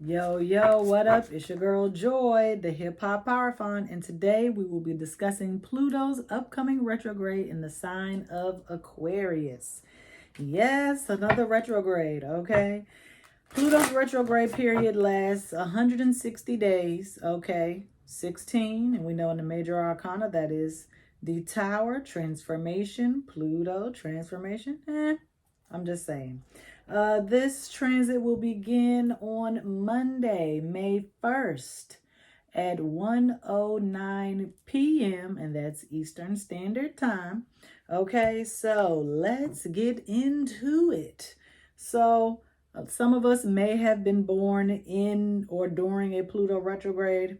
Yo, yo, what up? It's your girl Joy, the Hip Hop Powerfon, and today we will be discussing Pluto's upcoming retrograde in the sign of Aquarius. Yes, another retrograde, okay? Pluto's retrograde period lasts 160 days, okay? 16, and we know in the major arcana that is the Tower, transformation, Pluto, transformation. I'm just saying. This transit will begin on Monday, May 1st at 1:09 p.m. and that's Eastern Standard Time. Okay, so let's get into it. So, some of us may have been born in or during a Pluto retrograde.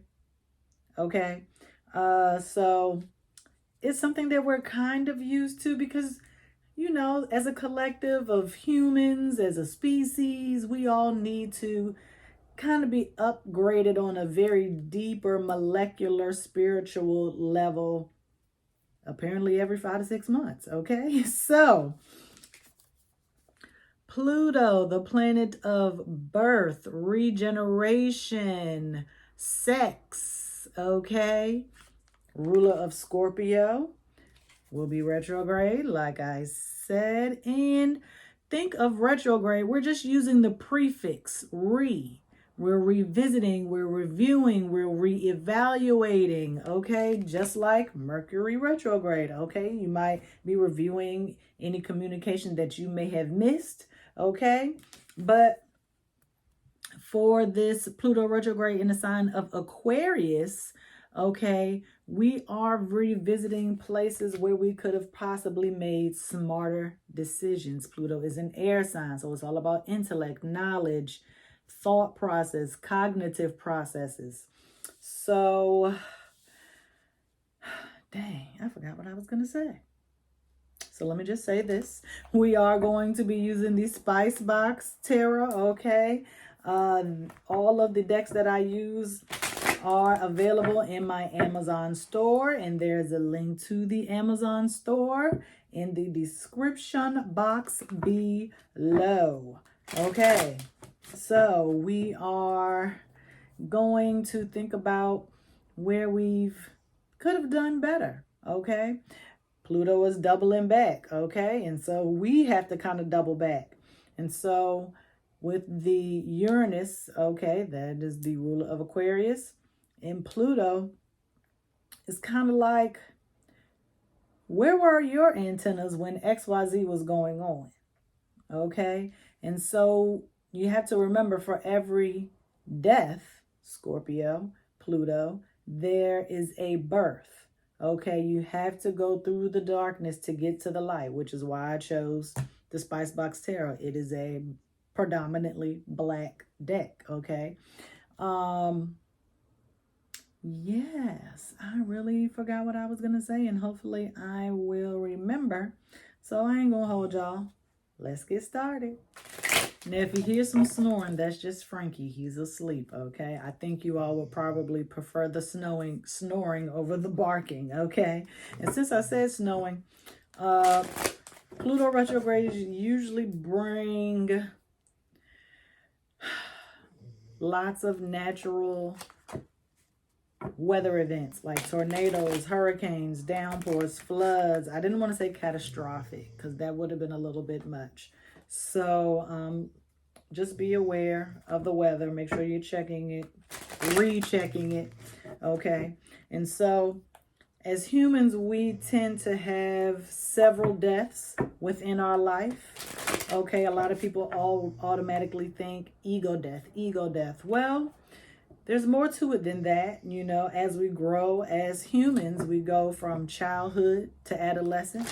Okay, so it's something that we're kind of used to because as a collective of humans, as a species, we all need to kind of be upgraded on a very deeper molecular spiritual level, apparently every 5 to 6 months. Okay, so Pluto, the planet of birth, regeneration, sex, okay, ruler of Scorpio, will be retrograde, like I said. And think of retrograde, we're just using the prefix re. We're revisiting, we're reviewing, we're reevaluating, okay? Just like Mercury retrograde, okay? You might be reviewing any communication that you may have missed, okay? But for this Pluto retrograde in the sign of Aquarius, okay, we are revisiting places where we could have possibly made smarter decisions. Pluto is an air sign, so it's all about intellect, knowledge, thought process, cognitive processes. So, dang, I forgot what I was going to say. So let me just say this. We are going to be using the Spice Box Tarot, okay? All of the decks that I use are available in my Amazon store, and there's a link to the Amazon store in the description box below. Okay, so we are going to think about where we've could have done better, okay? Pluto is doubling back, okay? And so we have to kind of double back. And so with the Uranus, okay, that is the ruler of Aquarius, and Pluto is kind of like, where were your antennas when XYZ was going on? Okay? And so you have to remember, for every death, Scorpio, Pluto, there is a birth. Okay, you have to go through the darkness to get to the light, which is why I chose the Spice Box Tarot. It is a predominantly black deck, okay? Yes, I really forgot what I was going to say, and hopefully I will remember. So I ain't going to hold y'all. Let's get started. Now, if you hear some snoring, that's just Frankie. He's asleep, okay? I think you all would probably prefer the snoring over the barking, okay? And since I said snowing, Pluto retrogrades usually bring lots of natural weather events like tornadoes, hurricanes, downpours, floods. I didn't want to say catastrophic because that would have been a little bit much. So just be aware of the weather. Make sure you're checking it, rechecking it, okay? And so as humans, we tend to have several deaths within our life, okay? A lot of people all automatically think ego death. Well, there's more to it than that. As we grow as humans, we go from childhood to adolescence.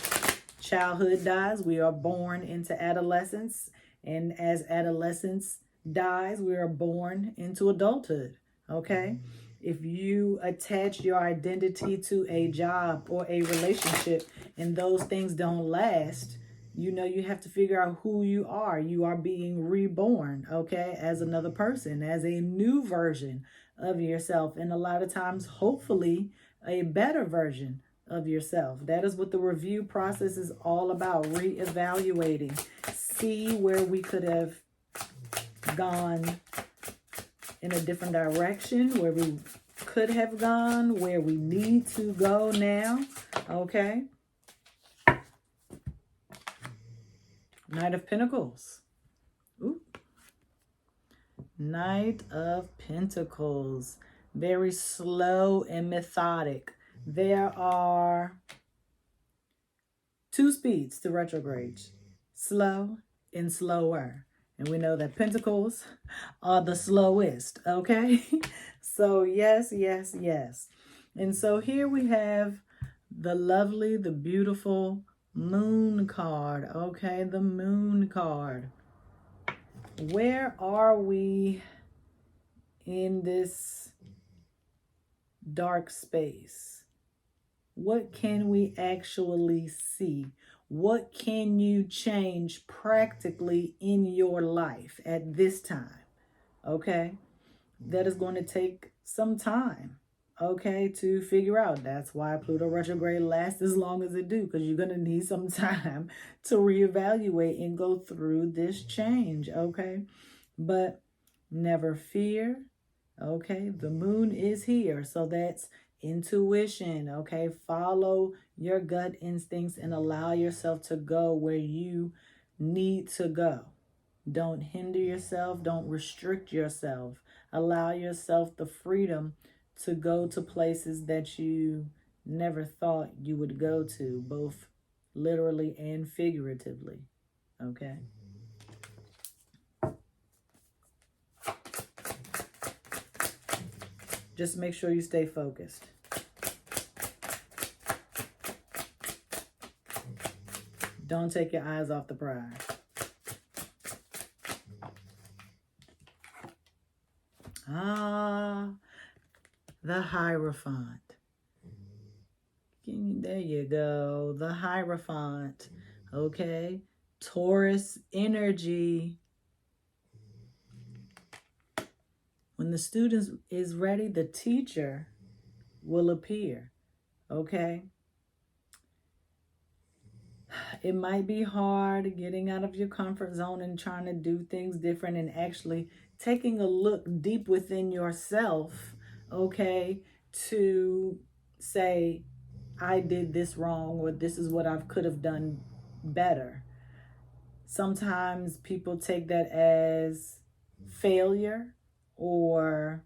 Childhood dies, we are born into adolescence. And as adolescence dies, we are born into adulthood, okay? If you attach your identity to a job or a relationship and those things don't last, you have to figure out who you are. You are being reborn, okay, as another person, as a new version of yourself. And a lot of times, hopefully, a better version of yourself. That is what the review process is all about, reevaluating. See where we could have gone in a different direction, where we could have gone, where we need to go now, okay? Knight of Pentacles. Ooh. Knight of Pentacles. Very slow and methodic. There are two speeds to retrogrades. Slow and slower. And we know that Pentacles are the slowest, okay? So yes, yes, yes. And so here we have the lovely, the beautiful Moon card, okay? The Moon card. Where are we in this dark space? What can we actually see? What can you change practically in your life at this time? Okay? That is going to take some time, okay, to figure out. That's why Pluto retrograde lasts as long as it do, because you're going to need some time to reevaluate and go through this change, okay? But never fear, okay? The moon is here, so that's intuition, okay? Follow your gut instincts and allow yourself to go where you need to go. Don't hinder yourself. Don't restrict yourself. Allow yourself the freedom to go to places that you never thought you would go to, both literally and figuratively, okay? Just make sure you stay focused. Don't take your eyes off the prize. Ah, the Hierophant. There you go. The Hierophant. Okay. Taurus energy. When the student is ready, the teacher will appear. Okay. It might be hard getting out of your comfort zone and trying to do things different and actually taking a look deep within yourself, okay, to say, I did this wrong, or this is what I could have done better. Sometimes people take that as failure, or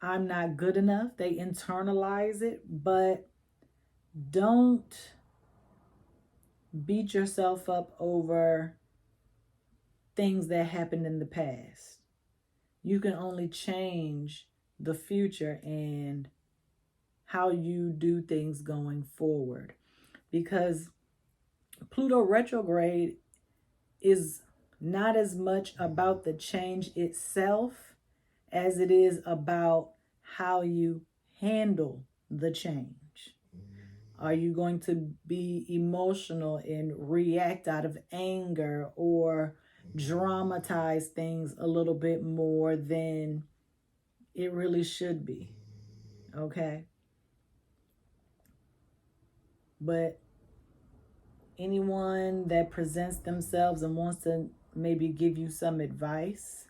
I'm not good enough. They internalize it, but don't beat yourself up over things that happened in the past. You can only change the future and how you do things going forward. Because Pluto retrograde is not as much about the change itself as it is about how you handle the change. Are you going to be emotional and react out of anger, or dramatize things a little bit more than it really should be? Okay? But anyone that presents themselves and wants to maybe give you some advice,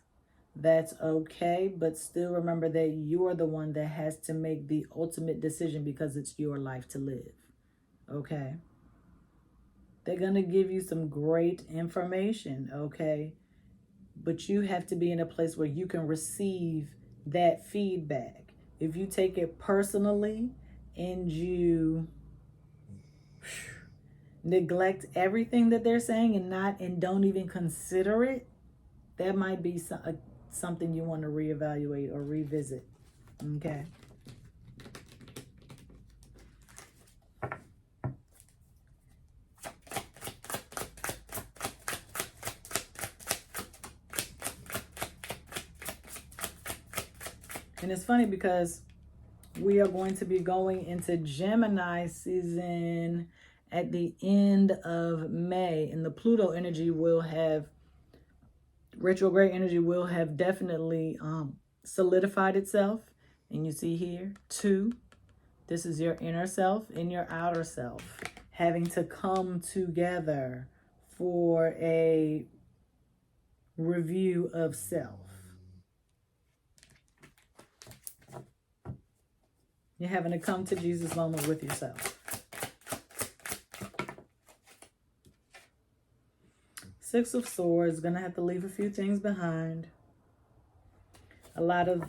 that's okay. But still remember that you're the one that has to make the ultimate decision, because it's your life to live. Okay? They're going to give you some great information, okay? But you have to be in a place where you can receive that feedback. If you take it personally and you neglect everything that they're saying and don't even consider it, that might be something you want to reevaluate or revisit. Okay. And it's funny because we are going to be going into Gemini season at the end of May, and the Pluto energy will have, retrograde energy will have definitely solidified itself. And you see here, 2, this is your inner self and your outer self having to come together for a review of self. You're having a come to Jesus moment with yourself. Six of Swords, going to have to leave a few things behind. A lot of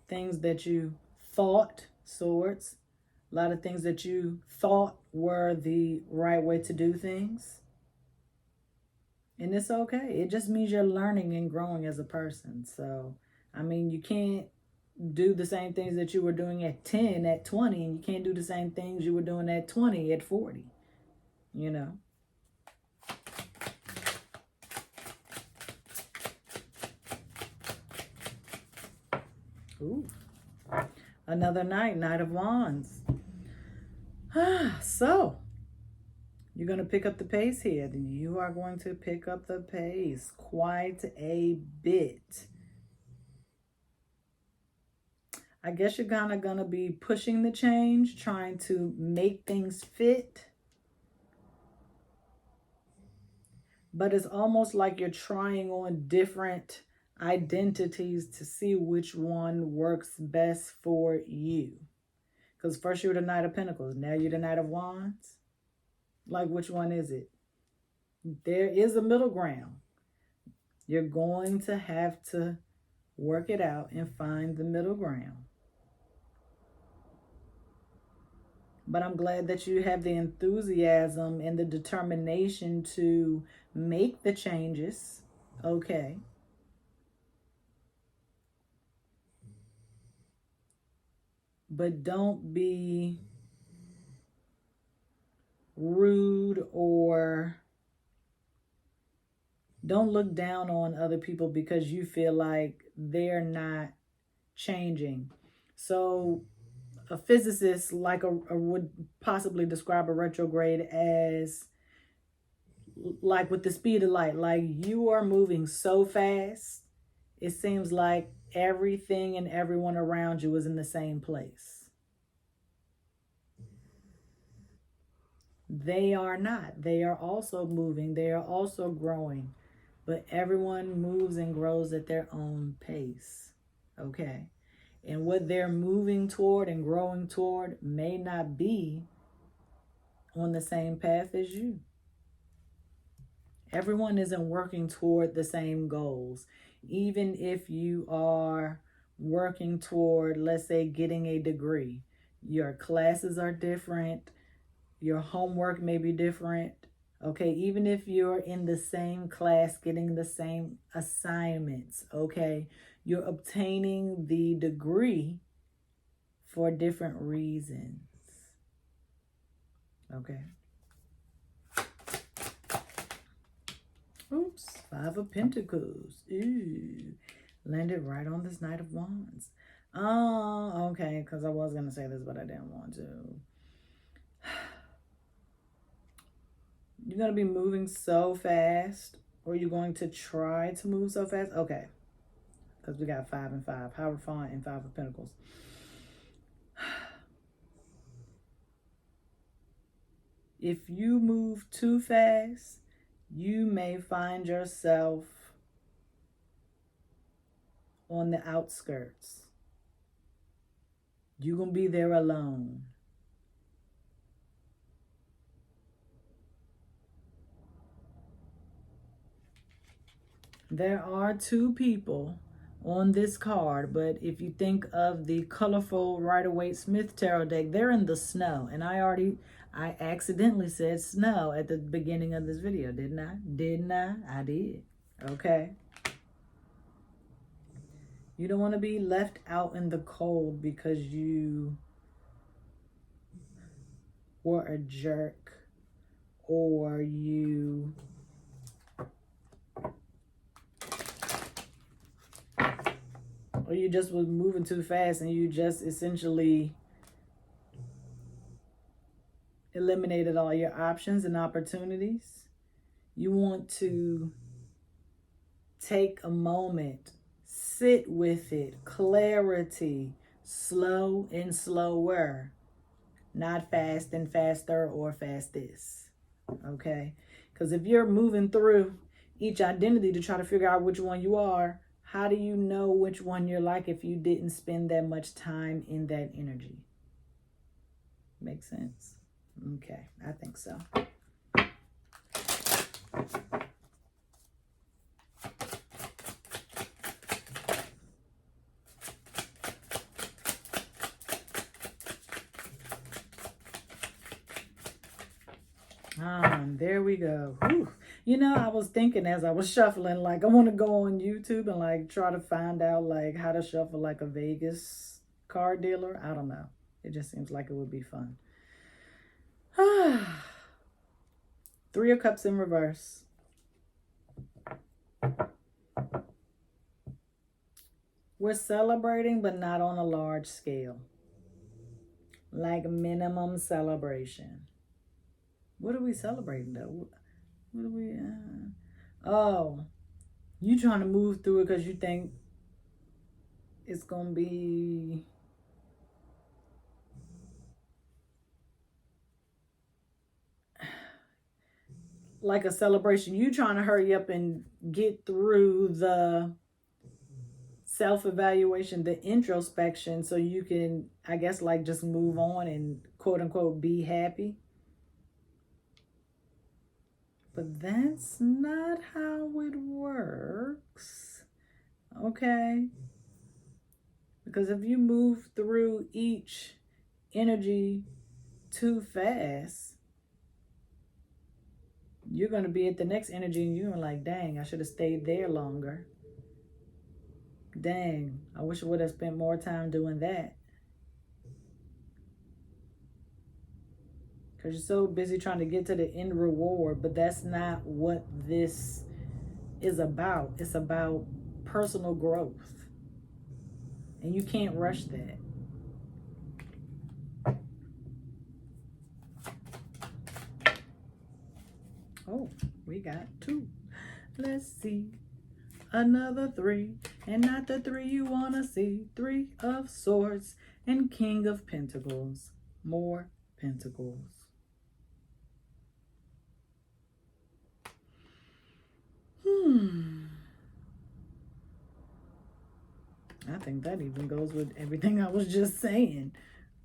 things that you thought, Swords, a lot of things that you thought were the right way to do things. And it's okay. It just means you're learning and growing as a person. So, I mean, you can't do the same things that you were doing at 10, at 20, and you can't do the same things you were doing at 20, at 40, you know. Ooh. Another night, Knight of Wands. So, you're going to pick up the pace here. You are going to pick up the pace quite a bit. I guess you're kind of going to be pushing the change, trying to make things fit. But it's almost like you're trying on different identities to see which one works best for you. Because first you were the Knight of Pentacles. Now you're the Knight of Wands. Like, which one is it? There is a middle ground. You're going to have to work it out and find the middle ground. But I'm glad that you have the enthusiasm and the determination to make the changes. Okay. But don't be rude or don't look down on other people because you feel like they're not changing. So a physicist would possibly describe a retrograde as like with the speed of light. Like, you are moving so fast, it seems like everything and everyone around you is in the same place. They are not. They are also moving. They are also growing. But everyone moves and grows at their own pace. Okay? And what they're moving toward and growing toward may not be on the same path as you. Everyone isn't working toward the same goals. Even if you are working toward, let's say, getting a degree, your classes are different. Your homework may be different. Okay, even if you're in the same class, getting the same assignments, okay, you're obtaining the degree for different reasons. Okay. Oops, Five of Pentacles. Ooh, landed right on this Knight of Wands. Oh, okay, because I was going to say this, but I didn't want to. You're going to be moving so fast, or you're going to try to move so fast. Okay, because we got 5 and 5. Hierophant and 5 of Pentacles. If you move too fast, you may find yourself on the outskirts. You're going to be there alone. There are 2 people on this card, but if you think of the colorful Rider-Waite-Smith tarot deck, they're in the snow. And I accidentally said snow at the beginning of this video, didn't I? Didn't I? I did. Okay. You don't want to be left out in the cold because you were a jerk, or you just was moving too fast and you just essentially eliminated all your options and opportunities. You want to take a moment, sit with it, clarity, slow and slower, not fast and faster or fastest. Okay? Because if you're moving through, each identity to try to figure out which one you are, how do you know which one you're like if you didn't spend that much time in that energy? Makes sense? Okay, I think so. There we go. Whew. You know, I was thinking as I was shuffling, like I want to go on YouTube and like try to find out like how to shuffle like a Vegas card dealer. I don't know. It just seems like it would be fun. Three of Cups in reverse. We're celebrating, but not on a large scale. Like minimum celebration. What are we celebrating though? What are we? Oh, you trying to move through it because you think it's gonna be like a celebration. You trying to hurry up and get through the self-evaluation, the introspection, so you can, I guess, like just move on and quote unquote be happy. But that's not how it works. Okay? Because if you move through each energy too fast, you're going to be at the next energy and you're like, dang, I should have stayed there longer. Dang, I wish I would have spent more time doing that. Because you're so busy trying to get to the end reward, but that's not what this is about. It's about personal growth. And you can't rush that. Oh, we got 2. Let's see. Another 3. And not the 3 you want to see. 3 of Swords and King of Pentacles. More Pentacles. I think that even goes with everything I was just saying.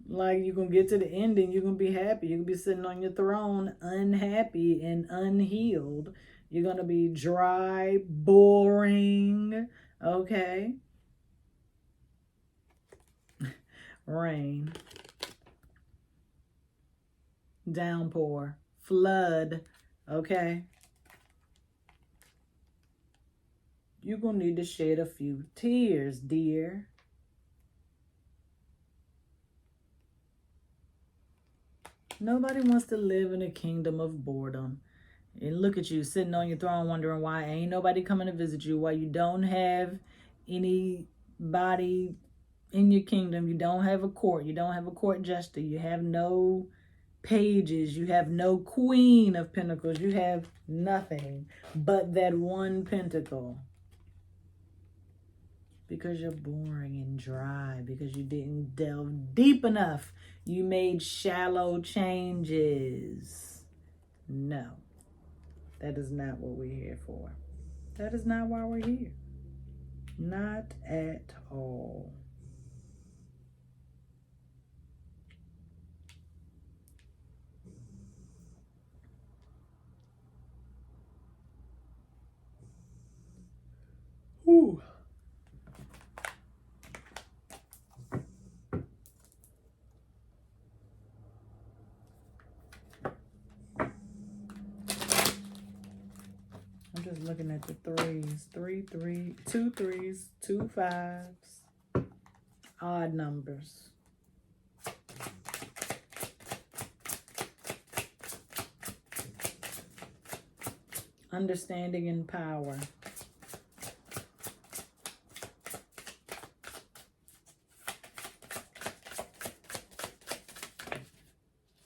Like, you're going to get to the end and you're going to be happy. You're going to be sitting on your throne unhappy and unhealed. You're going to be dry, boring. Okay. Rain. Downpour. Flood. Okay. You're going to need to shed a few tears, dear. Nobody wants to live in a kingdom of boredom. And look at you sitting on your throne wondering why ain't nobody coming to visit you, why you don't have anybody in your kingdom. You don't have a court. You don't have a court jester. You have no pages. You have no Queen of Pentacles. You have nothing but that one pentacle. Because you're boring and dry. Because you didn't delve deep enough. You made shallow changes. No. That is not what we're here for. That is not why we're here. Not at all. Ooh. I'm just looking at the 3s. 3, 3, 2 3s, 2 5s. Odd numbers. Understanding and power.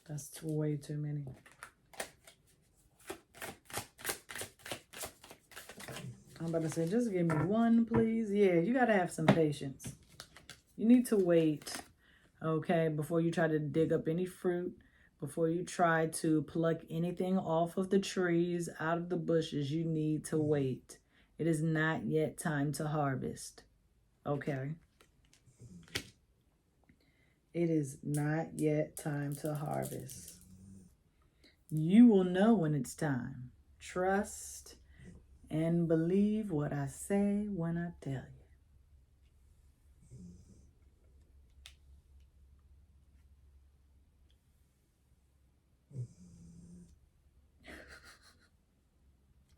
That's way too many. I'm about to say, just give me 1, please. Yeah, you got to have some patience. You need to wait, okay, before you try to dig up any fruit, Before you try to pluck anything off of the trees, out of the bushes, you need to wait. It is not yet time to harvest. Okay? It is not yet time to harvest. You will know when it's time. Trust and believe what I say when I tell you.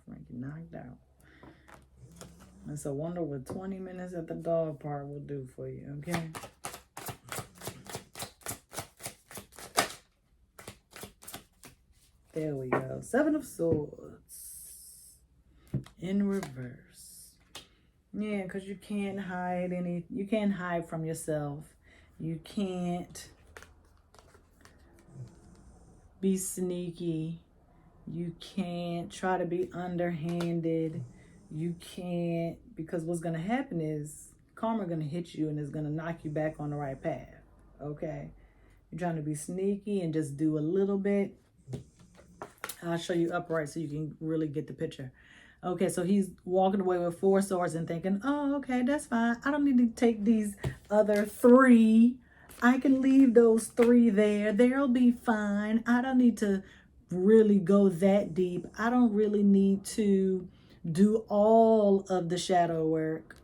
Frankie knocked out. It's a wonder what 20 minutes at the dog park will do for you, okay? There we go. 7 of Swords. In reverse. Yeah, because you can't hide you can't hide from yourself. You can't be sneaky. You can't try to be underhanded. You can't, because what's going to happen is karma going to hit you and it's going to knock you back on the right path. Okay? You're trying to be sneaky and just do a little bit. I'll show you upright so you can really get the picture. Okay, so he's walking away with 4 swords and thinking, oh, okay, that's fine. I don't need to take these other 3. I can leave those 3 there. They'll be fine. I don't need to really go that deep. I don't really need to do all of the shadow work.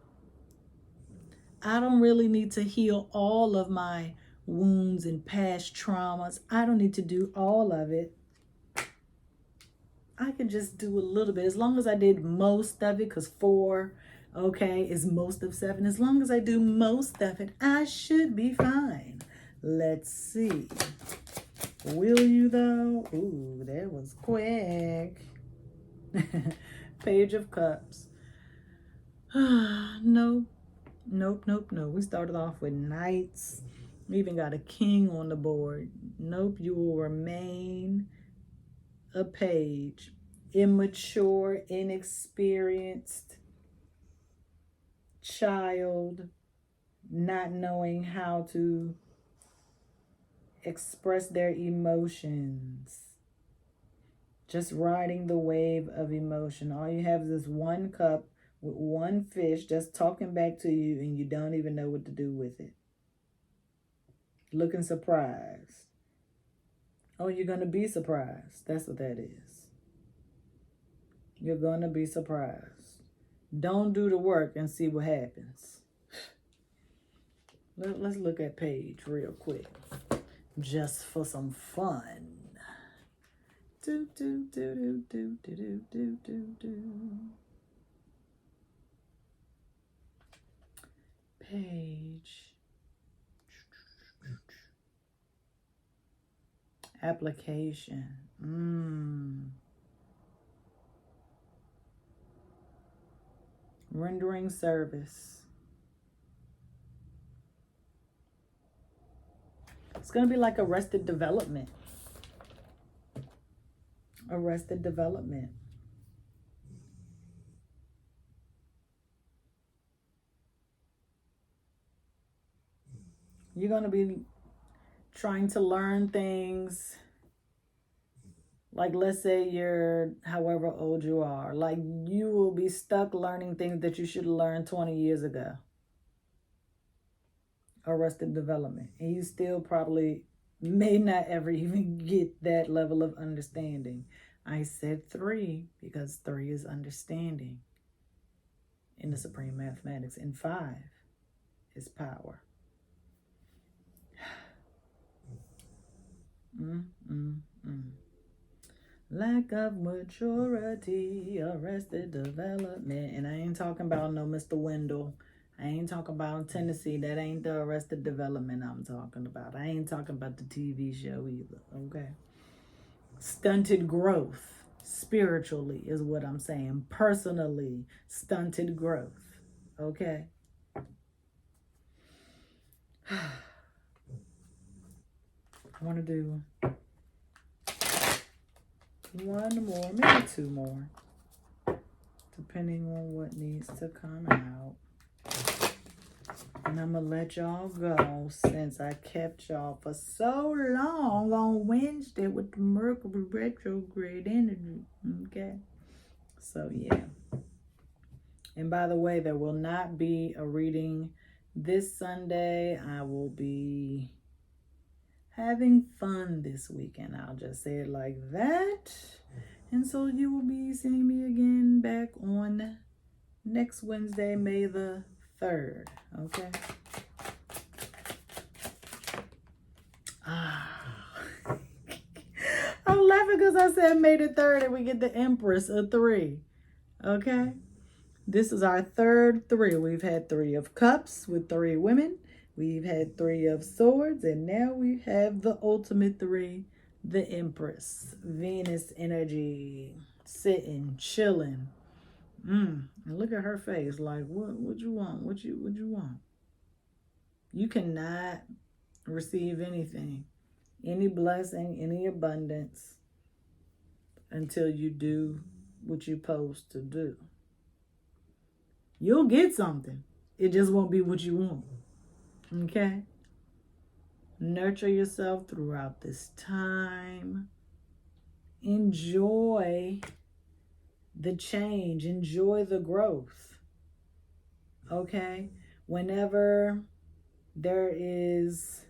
I don't really need to heal all of my wounds and past traumas. I don't need to do all of it. I can just do a little bit. As long as I did most of it, because 4, okay, is most of 7. As long as I do most of it, I should be fine. Let's see. Will you though? Ooh, that was quick. Page of Cups. Nope. We started off with Knights. We even got a King on the board. Nope, you will remain a page. Immature, inexperienced child, not knowing how to express their emotions. Just riding the wave of emotion. All you have is this 1 cup with 1 fish just talking back to you and you don't even know what to do with it. Looking surprised. Oh, you're going to be surprised. That's what that is. You're going to be surprised. Don't do the work and see what happens. Let's look at Page real quick. Just for some fun. Do, do, do, do, do, do, do, do, do. Page. Application. Rendering service. It's going to be like Arrested Development. Arrested Development. You're going to be trying to learn things. Like, let's say you're however old you are. Like, you will be stuck learning things that you should have learned 20 years ago. Arrested Development. And you still probably may not ever even get that level of understanding. I said 3 because 3 is understanding in the Supreme Mathematics. And 5 is power. Lack of maturity, Arrested Development. And I ain't talking about no Mr. Wendell. I ain't talking about Tennessee. That ain't the Arrested Development I'm talking about. I ain't talking about the TV show either, okay? Stunted growth, spiritually, is what I'm saying. Personally, stunted growth, okay? I want to do 1 more, maybe 2 more, depending on what needs to come out. And I'm going to let y'all go since I kept y'all for so long on Wednesday with the Mercury retrograde energy. Okay. So, yeah. And by the way, there will not be a reading this Sunday. I will be having fun this weekend. I'll just say it like that. And so you will be seeing me again back on next Wednesday, May the 3rd. Okay. I'm laughing because I said May the 3rd and we get the Empress, a 3. Okay. This is our third 3. We've had 3 of Cups with 3 women. We've had 3 of Swords. And now we have the ultimate 3, the Empress. Venus energy. Sitting, chilling. And look at her face. Like, what you want? What you want? You cannot receive anything, any blessing, any abundance until you do what you're supposed to do. You'll get something. It just won't be what you want. Okay? Nurture yourself throughout this time. Enjoy the change. Enjoy the growth. Okay? Whenever there is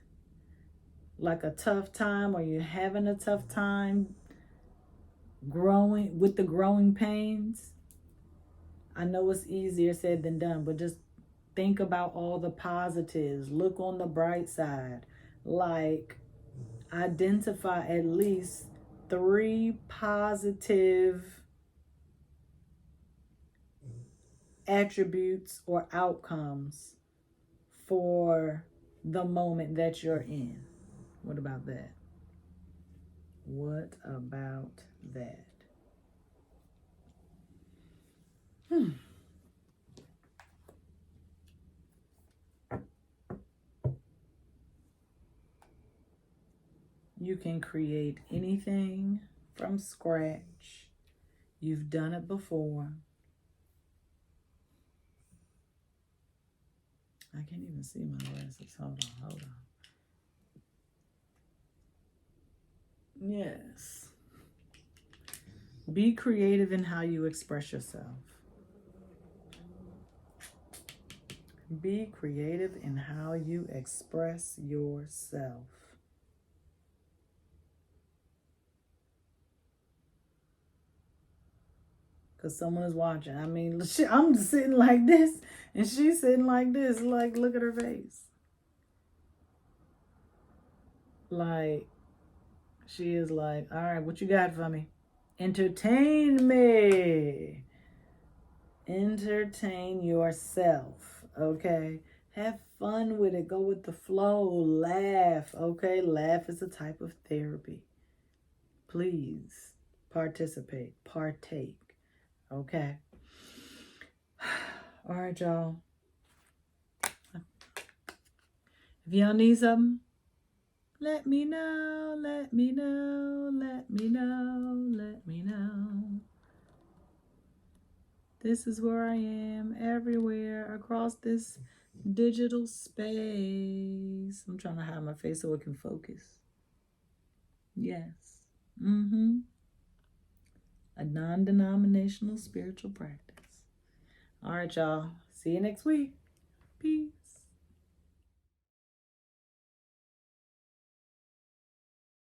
like a tough time or you're having a tough time growing with the growing pains, I know it's easier said than done, but just think about all the positives. Look on the bright side. Like, identify at least 3 positive attributes or outcomes for the moment that you're in. What about that? What about that? You can create anything from scratch. You've done it before. I can't even see my glasses. Hold on. Yes. Be creative in how you express yourself. Be creative in how you express yourself. Because someone is watching. I mean, I'm sitting like this, and she's sitting like this. Like, look at her face. Like, she is like, all right, what you got for me? Entertain me. Entertain yourself, okay? Have fun with it. Go with the flow. Laugh, okay? Laugh is a type of therapy. Please participate. Partake, okay? All right, y'all. If y'all need something, let me know. Let me know. Let me know. Let me know. This is where I am, everywhere, across this digital space. I'm trying to hide my face so it can focus. Yes. A non-denominational spiritual practice. All right, y'all. See you next week. Peace.